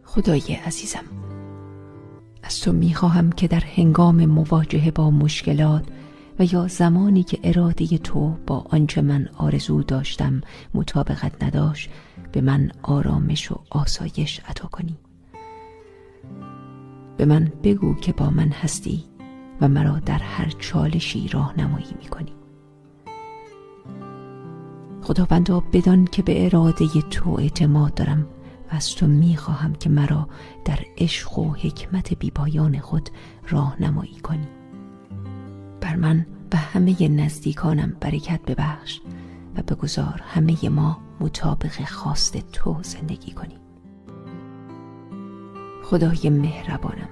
خدای عزیزم، از تو میخواهم که در هنگام مواجهه با مشکلات و یا زمانی که اراده تو با آنچه من آرزو داشتم مطابقت نداشت، به من آرامش و آسایش عطا کنی. به من بگو که با من هستی و مرا در هر چالشی راهنمایی میکنی. خداوندا، بدان که به اراده تو اعتماد دارم و از تو میخواهم که مرا در عشق و حکمت بی‌پایان خود راهنمایی کنی. بر من و همه نزدیکانم برکت ببخش و بگذار همه ما مطابق خواست تو زندگی کنیم. خدای مهربانم،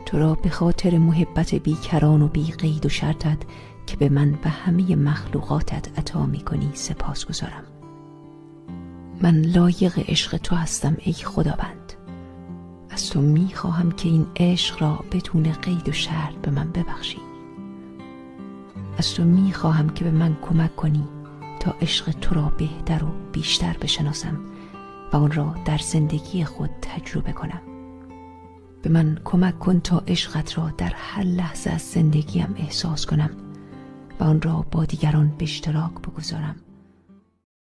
تو را به خاطر محبت بیکران و بی قید و شرطت که به من و همه مخلوقاتت عطا می کنی سپاس گذارم. من لایق عشق تو هستم ای خداوند. از تو می خواهم که این عشق را بدون قید و شرط به من ببخشی. از تو می خواهم که به من کمک کنی تا عشق تو را بهتر و بیشتر بشناسم و آن را در زندگی خود تجربه کنم. به من کمک کن تا عشقت را در هر لحظه از زندگیم احساس کنم و آن را با دیگران به اشتراک بگذارم.